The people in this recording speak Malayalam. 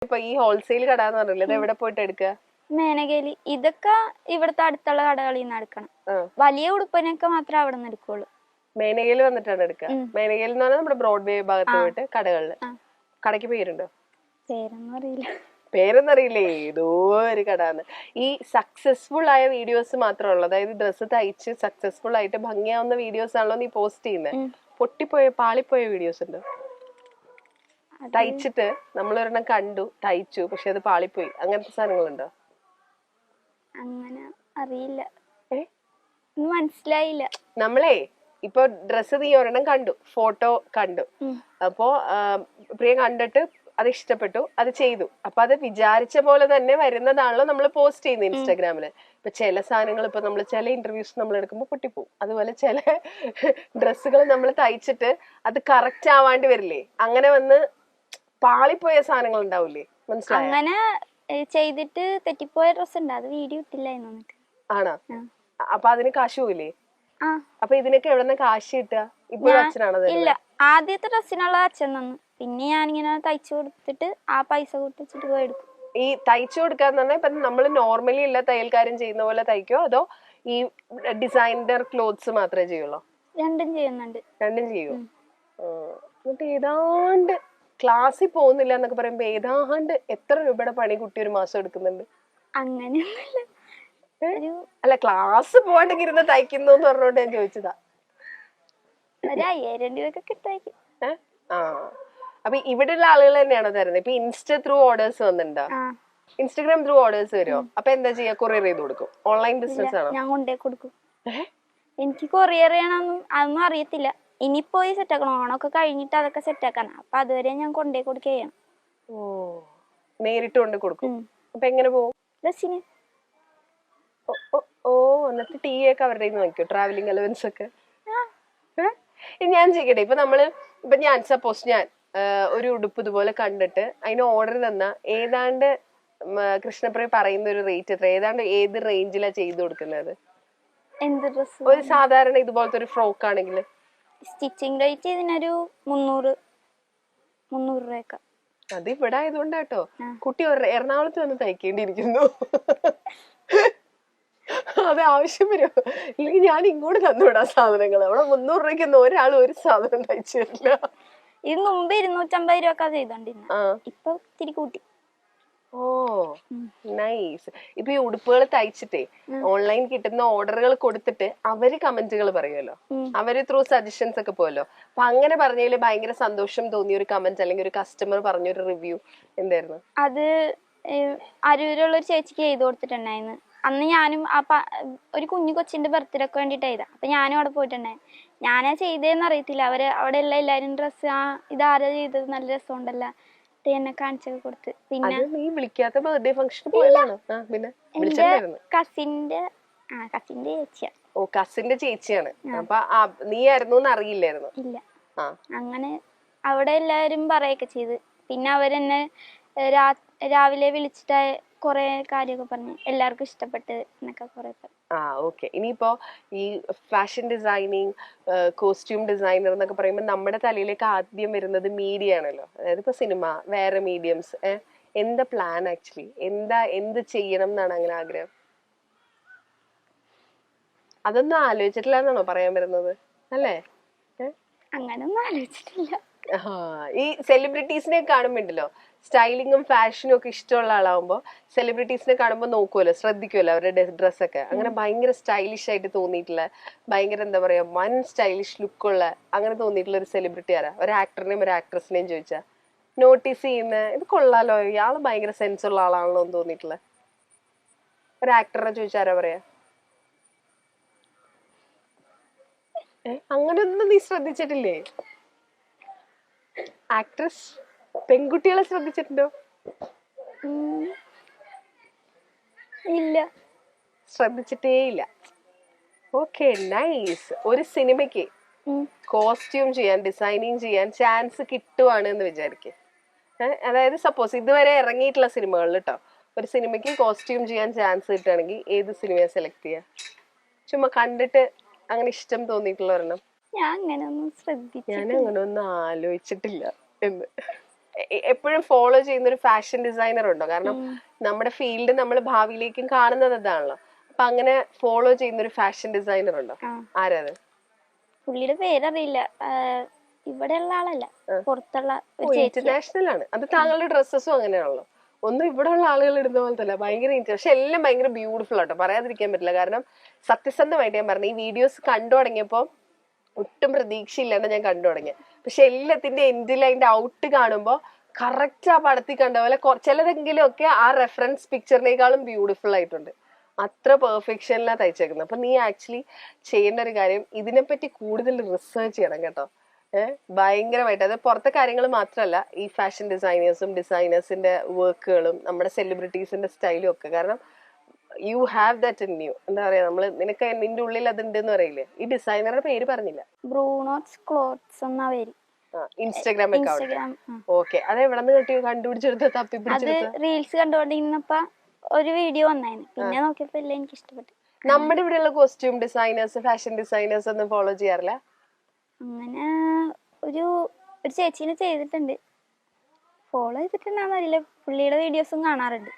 ഇപ്പൊ ഈ ഹോൾസെയിൽ കട എന്ന് പറഞ്ഞില്ലേ, ഇത് എവിടെ പോയിട്ട് എടുക്കുക? മേനകേലി. ഇതൊക്കെ ഇവിടുത്തെ അടുത്തുള്ള കടകളിൽ നിന്ന് എടുക്കണം. വലിയ ഉടുപ്പിനൊക്കെ മാത്രമേ അവിടെ നിന്ന് എടുക്കുള്ളൂ. മേനകയിൽ വന്നിട്ടാണ് എടുക്കുക. മേനകയിൽ എന്ന് പറഞ്ഞാൽ നമ്മുടെ ബ്രോഡ്വേ ഭാഗത്ത് പോയിട്ട് കടകളില്. കടയ്ക്ക് പേരുണ്ടോ? പേരൊന്നും അറിയില്ല. പേരൊന്നറിയില്ലേ? ഏതോ ഒരു കടാന്ന്. ഈ സക്സസ്ഫുൾ ആയ വീഡിയോസ് മാത്രമേ, അതായത് ഡ്രസ്സ് തയ്ച്ച് സക്സസ്ഫുൾ ആയിട്ട് ഭംഗിയാവുന്ന വീഡിയോസ് ആണല്ലോ നീ പോസ്റ്റ് ചെയ്യുന്നത്? പൊട്ടിപ്പോയ പാളിപ്പോയ വീഡിയോസ് ഉണ്ടോ? തയ്ച്ചിട്ട് നമ്മളൊരെണ്ണം കണ്ടു, തയ്ച്ചു, പക്ഷെ അത് പാളിപ്പോയി, അങ്ങനത്തെ സാധനങ്ങളുണ്ടോ? അങ്ങനെ അറിയില്ല, മനസ്സിലായില്ല. നമ്മളെ ഇപ്പൊ ഡ്രസ്സ് നീ ഒരെണ്ണം കണ്ടു, ഫോട്ടോ കണ്ടു, അപ്പോ പ്രിയ കണ്ടിട്ട് അത് ഇഷ്ടപ്പെട്ടു, അത് ചെയ്തു, അപ്പൊ അത് വിചാരിച്ച പോലെ തന്നെ വരുന്നതാണല്ലോ നമ്മൾ പോസ്റ്റ് ചെയ്യുന്നത് ഇൻസ്റ്റാഗ്രാമില്. ഇപ്പൊ ചില സാധനങ്ങൾ ഇപ്പൊ നമ്മൾ ചില ഇന്റർവ്യൂസ് നമ്മൾ എടുക്കുമ്പോൾ പൊട്ടിപ്പോവും. അതുപോലെ ചില ഡ്രസ്സുകൾ നമ്മൾ തയ്ച്ചിട്ട് അത് കറക്റ്റ് ആവാണ്ട് വരില്ലേ, അങ്ങനെ വന്ന് പാളിപ്പോയ സാധനങ്ങൾ ഉണ്ടാവില്ലേ? മനസ്സിലായോ? അങ്ങനെ ചെയ്തിട്ട് തെറ്റിപ്പോയ ഡ്രസ് ഉണ്ട്, അത് വീഡിയോ ഇട്ടില്ല. ആണോ? അപ്പൊ അതിന് കാശ് പോയില്ലേ? അപ്പൊ ഇതിനൊക്കെ എവിടെ കാശ് കിട്ടുക? ഇപ്പൊ അച്ഛനാണത്? ഇല്ല, ആദ്യത്തെ ഡ്രസ്സിനുള്ള അച്ഛൻ തന്നു, പിന്നെ ഞാനിങ്ങനെ തയ്ച്ചു കൊടുത്തിട്ട് ആ പൈസ കൂട്ടിച്ചിട്ട് പോയി എടുക്കും. ഈ തയ്ച്ചു കൊടുക്കാന്ന് പറഞ്ഞാൽ ഇപ്പൊ നമ്മള് നോർമലി എല്ലാ തയ്യൽക്കാരും ചെയ്യുന്ന പോലെ തയ്ക്കോ, അതോ ഈ ഡിസൈനർ ക്ലോത്ത്സ് മാത്രമേ ചെയ്യുള്ളൂ? രണ്ടും ചെയ്യുന്നുണ്ട്. രണ്ടും ചെയ്യൂ. എന്നിട്ട് ഏതാണ്ട് ക്ലാസ്സിൽ പോകുന്നില്ല എന്നൊക്കെ പറയുമ്പോ ഏതാണ്ട് എത്ര രൂപയുടെ പണി കുട്ടി ഒരു മാസം എടുക്കുന്നുണ്ട്? അങ്ങനെയൊന്നുമില്ല. അല്ല, ക്ലാസ് പോവാണ്ടെങ്കിൽ ഇരുന്ന് തയ്ക്കുന്നു എന്ന് പറഞ്ഞോണ്ട് ഞാൻ ചോദിച്ചതാ. 5000 രൂപയൊക്കെ കിട്ടായിരിക്കും. അപ്പൊ ഇവിടെയുള്ള ആളുകൾ തന്നെയാണോ തരുന്നത്? ഇപ്പൊ ഇൻസ്റ്റ ത്രൂ ഓർഡേഴ്സ് വന്നിട്ടുണ്ടോ? ഇൻസ്റ്റഗ്രാം ത്രൂ ഓർഡേഴ്സ് വരുമോ? അപ്പൊ എന്താ ചെയ്യാ? കൊറിയർ ചെയ്ത് കൊടുക്കും? ഓൺലൈൻ ബിസിനസ് ആണോ? ഞാൻ കൊണ്ടേ കൊടുക്കും. എനിക്ക് കൊറിയർ ചെയ്യണമെന്നും അതൊന്നും അറിയത്തില്ല. ഇനി പോയി സെറ്റ് ആക്കണം. ഓണൊക്കെ കഴിഞ്ഞിട്ട് അതൊക്കെ സെറ്റ് ആക്കണം. അപ്പൊ അതുവരെ ഞാൻ കൊണ്ടേ കൊടുക്കുകയാണ്. നേരിട്ട് കൊണ്ട് കൊടുക്കും. അപ്പൊ എങ്ങനെ പോകും? ബസ്സിന്. എന്നിട്ട് ടീ ഒക്കെ അവരുടെ നോക്കിയോ? ട്രാവലിംഗ് അലവൻസ് ഒക്കെ ഞാൻ ചെയ്യട്ടെ? ഇപ്പൊ ഞാൻ സപ്പോസ് ഞാൻ ഒരു ഉടുപ്പ് ഇതുപോലെ കണ്ടിട്ട് അതിന് ഓർഡർ തന്ന ഏതാണ്ട് കൃഷ്ണപ്രിയ പറയുന്ന ഒരു റേറ്റ് എത്ര? ഏതാണ്ട് ഏത് റേഞ്ചിലാ ചെയ്തു കൊടുക്കുന്നത്? എന്ത് ഡ്രസ്? ഒരു സാധാരണ ഇതുപോലത്തെ ഒരു ഫ്രോക്ക് ആണെങ്കിൽ സ്റ്റിച്ചിങ് റേറ്റ് ഇതിനൊരു 300 രൂപയൊക്കെ. അത് ഇവിടെ ആയതുകൊണ്ടാട്ടോ. കുട്ടി എറണാകുളത്ത് വന്ന് തയ്ക്കേണ്ടിയിരിക്കുന്നു. അത് ആവശ്യം വരും. ഇല്ലെങ്കിൽ ഞാൻ ഇങ്ങോട്ട് തന്നുവിടാ സാധനങ്ങൾ. അവിടെ 300 രൂപയ്ക്കൊന്നും ഒരാൾ ഒരു സാധനം തയ്ച്ചു തരില്ല. ഇത് മുമ്പ് 250 രൂപ ചെയ്തോണ്ടിരുന്ന, ഇപ്പൊ തിരി കൂട്ടി. നൈസ്. ഇപ്പൊ ഈ ഉടുപ്പുകൾ തയ്ച്ചിട്ടേ ഓൺലൈൻ കിട്ടുന്ന ഓർഡറുകൾ കൊടുത്തിട്ട് അവര് കമന്റുകൾ പറയുമല്ലോ, അവര് ത്രൂ സജഷൻസ് ഒക്കെ പോയല്ലോ. അപ്പൊ അങ്ങനെ പറഞ്ഞതില് ഭയങ്കര സന്തോഷം തോന്നിയ ഒരു കമന്റ് അല്ലെങ്കിൽ ഒരു കസ്റ്റമർ പറഞ്ഞൊരു റിവ്യൂ എന്തായിരുന്നു? അത് അരൂരുള്ള ഒരു ചേച്ചിക്ക് ചെയ്ത് കൊടുത്തിട്ടുണ്ടായിരുന്നു. അന്ന് ഞാനും ഒരു കുഞ്ഞു കൊച്ചിന്റെ ബർത്ത്ഡേ ഒക്കെ വേണ്ടിട്ട് ചെയ്ത. അപ്പൊ ഞാനും അവിടെ പോയിട്ടുണ്ടായിരുന്നു. ഞാനാ ചെയ്തതെന്ന് അറിയത്തില്ല. അവിടെ എല്ലാരും ഡ്രസ്സ് ഇതാരാ ചെയ്തത്, നല്ല രസമുണ്ടല്ല, എന്നെ കാണിച്ചൊക്കെ കൊടുത്ത്. പിന്നെ വിളിക്കാത്ത ബർത്ത്ഡേ ഫംഗ്ഷൻ പോയതാണ്. കസിന്റെ ചേച്ചിയാ. ഓ, കസിന്റെ ചേച്ചിയാണ്. അപ്പൊ നീ ആയിരുന്നു അറിയില്ലായിരുന്നു? ഇല്ല. അങ്ങനെ അവിടെ എല്ലാരും പറയൊക്കെ ചെയ്ത്. പിന്നെ അവരെന്നെ രാവിലെ വിളിച്ചിട്ട് കൊറേ കാര്യമൊക്കെ പറഞ്ഞു. എല്ലാവർക്കും ഇഷ്ടപ്പെട്ട് എന്നൊക്കെ കൊറേ പറഞ്ഞു. ഓക്കെ. ഇനിയിപ്പോ ഈ ഫാഷൻ ഡിസൈനിങ്, കോസ്റ്റ്യൂം ഡിസൈനർ എന്നൊക്കെ പറയുമ്പോൾ നമ്മുടെ തലയിലേക്ക് ആദ്യം വരുന്നത് മീഡിയ ആണല്ലോ. അതായത് ഇപ്പൊ സിനിമ, വേറെ മീഡിയംസ്. എന്താ പ്ലാൻ ആക്ച്വലി? എന്ത് ചെയ്യണം എന്നാണ് അങ്ങനെ ആഗ്രഹം? അതൊന്നും ആലോചിച്ചിട്ടില്ല എന്നാണോ പറയാൻ വരുന്നത്? അല്ലേ? അങ്ങനൊന്നും ആലോചിച്ചിട്ടില്ല. ഈ സെലിബ്രിറ്റീസിനെ കാണുമ്പോണ്ടല്ലോ, സ്റ്റൈലിങ്ങും ഫാഷനും ഒക്കെ ഇഷ്ടമുള്ള ആളാവുമ്പോ സെലിബ്രിറ്റീസിനെ കാണുമ്പോൾ നോക്കുമല്ലോ, ശ്രദ്ധിക്കുമല്ലോ അവരുടെ ഡ്രസ്സൊക്കെ. അങ്ങനെ ഭയങ്കര സ്റ്റൈലിഷ് ആയിട്ട് തോന്നിയിട്ടുള്ള, ഭയങ്കര എന്താ പറയാ, വൺ സ്റ്റൈലിഷ് ലുക്കുള്ള അങ്ങനെ തോന്നിയിട്ടുള്ള ഒരു സെലിബ്രിറ്റി ആരാ? ഒരു ആക്ടറിനെയും ഒരു ആക്ട്രസിനെയും ചോദിച്ചാ നോട്ടീസ് ചെയ്യുന്ന, ഇത് കൊള്ളാലോ, ഇയാള് ഭയങ്കര സെൻസ് ഉള്ള ആളാണല്ലോ എന്ന് തോന്നിയിട്ടുള്ള ഒരു ആക്ടറിനെ ചോദിച്ചാരാ പറയാ? അങ്ങനെയൊന്നും നീ ശ്രദ്ധിച്ചിട്ടില്ലേ? ആക്ട്രസ് പെൺകുട്ടികളെ ശ്രദ്ധിച്ചിട്ടുണ്ടോ? ഇല്ല, ശ്രദ്ധിച്ചിട്ടേ ഇല്ല. Okay, nice. ഒരു സിനിമയ്ക്ക് കോസ്റ്റ്യൂം ചെയ്യാൻ, ഡിസൈനിങ് ചെയ്യാൻ ചാൻസ് കിട്ടുവാണ് എന്ന് വിചാരിക്കുക. അതായത് സപ്പോസ് ഇതുവരെ ഇറങ്ങിയിട്ടുള്ള സിനിമകളിൽ കേട്ടോ, ഒരു സിനിമയ്ക്ക് കോസ്റ്റ്യൂം ചെയ്യാൻ ചാൻസ് കിട്ടുകയാണെങ്കിൽ ഏത് സിനിമയെ സെലക്ട് ചെയ്യുക? ചുമ്മാ കണ്ടിട്ട് അങ്ങനെ ഇഷ്ടം തോന്നിയിട്ടുള്ള ഒരെണ്ണം. ഞാൻ അങ്ങനെ ഒന്നും ആലോചിച്ചിട്ടില്ല എന്ന്. എപ്പോഴും ഫോളോ ചെയ്യുന്ന ഒരു ഫാഷൻ ഡിസൈനർ ഉണ്ടോ? കാരണം നമ്മുടെ ഫീൽഡ് നമ്മൾ ഭാവിയിലേക്കും കാണുന്നത് അതാണല്ലോ. അപ്പൊ അങ്ങനെ ഫോളോ ചെയ്യുന്ന ഒരു ഫാഷൻ ഡിസൈനർ ഉണ്ടോ? ആരാത്? പുള്ളിയുടെ പേരറിയില്ല. ഇവിടെയുള്ള ആളല്ല, പുറത്തുള്ള ഒരു ചേച്ചി. ഇന്റർനാഷണൽ ആണ് അത്. താങ്കളുടെ ഡ്രസ്സസും അങ്ങനെയാണല്ലോ, ഒന്നും ഇവിടെ ഉള്ള ആളുകൾ ഇടുന്ന പോലത്തെ അല്ല, ഭയങ്കര പക്ഷെ എല്ലാം ഭയങ്കര ബ്യൂട്ടിഫുൾ ആട്ടോ, പറയാതിരിക്കാൻ പറ്റില്ല. കാരണം സത്യസന്ധമായിട്ട് ഞാൻ പറഞ്ഞു, ഈ വീഡിയോസ് കണ്ടു തുടങ്ങിയപ്പോ ഒട്ടും പ്രതീക്ഷയില്ലാണ്ട് ഞാൻ കണ്ടു തുടങ്ങി. പക്ഷെ എല്ലാത്തിന്റെ എൻഡിൽ അതിന്റെ ഔട്ട് കാണുമ്പോ കറക്റ്റ് ആ പടത്തിൽ കണ്ട പോലെ ചിലതെങ്കിലും ഒക്കെ ആ റെഫറൻസ് പിക്ചറിനേക്കാളും ബ്യൂട്ടിഫുൾ ആയിട്ടുണ്ട്. അത്ര പെർഫെക്ഷനിലാണ് തയ്ച്ചേക്കുന്നത്. അപ്പൊ നീ ആക്ച്വലി ചെയ്യേണ്ട ഒരു കാര്യം, ഇതിനെപ്പറ്റി കൂടുതൽ റിസർച്ച് ചെയ്യണം കേട്ടോ. ഭയങ്കരമായിട്ട്. അത് പുറത്തെ കാര്യങ്ങൾ മാത്രമല്ല, ഈ ഫാഷൻ ഡിസൈനേഴ്സിന്റെ വർക്കുകളും നമ്മുടെ സെലിബ്രിറ്റീസിന്റെ സ്റ്റൈലും ഒക്കെ. കാരണം you have that in you. എന്താ പറയാ, നിനക്ക് നിന്റെ ഉള്ളിൽ അതുണ്ട് എന്ന് പറയില്ലേ. ഈ ഡിസൈനറുടെ പേര് പറഞ്ഞില്ല. ബ്രൂണോസ് ക്ലോത്ത്സ് എന്നാ പേര്. Instagram account. ഓക്കെ. അത് എവിടെ നിന്ന് കണ്ടുപിടിച്ചെടുത്ത് തപ്പിപ്പിടിച്ചെടുത്ത്? റീൽസ് കണ്ടുകൊണ്ടിരുന്നപ്പോ ഒരു വീഡിയോ വന്നായിരുന്നു, പിന്നെ നോക്കിയപ്പോ എല്ലാം എനിക്ക് ഇഷ്ടപ്പെട്ടു. നമ്മുടെ ഇവിടെയുള്ള കോസ്റ്റ്യൂം ഡിസൈനേഴ്സ്, ഫാഷൻ ഡിസൈനേഴ്സ് ഒന്നും ഫോളോ ചെയ്യാറില്ല? അങ്ങനെ ഒരു ചേച്ചീനെ ചെയ്തിട്ടുണ്ട്, ഫോളോ ചെയ്തിട്ടുണ്ടാന്നറിയില്ല. പുള്ളിയുടെ വീഡിയോസും കാണാറുണ്ട്.